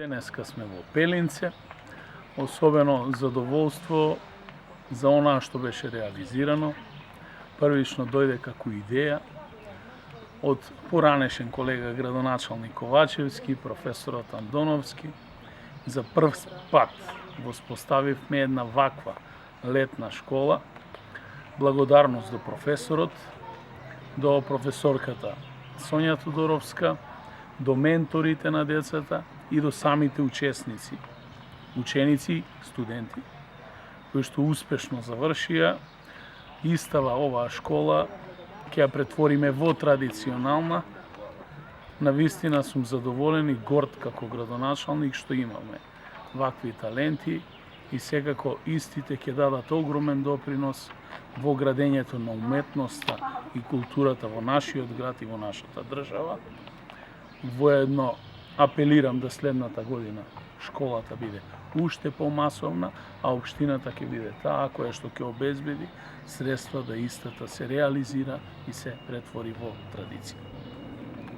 Денеска сме во Пелинце, особено задоволство за онаа што беше реализирано. Првично дојде како идеја од поранешен колега градоначалник Ковачевски, професорот Андоновски. За прв пат воспоставивме една ваква летна школа. Благодарност до професорот, до професорката Сонја Тодоровска, до менторите на децата и до самите ученици, студенти, кои што успешно завршија. Истава оваа школа ќе ја претвориме во традиционална. Навистина сум задоволен и горд како градоначалник што имаме вакви таленти и секако истите ќе дадат огромен допринос во градењето на уметноста и културата во нашиот град и во нашата држава. Воедно апелирам да следната година школата биде уште помасовна, а општината ќе биде таа која што ќе обезбеди средства да истата се реализира и се претвори во традиција.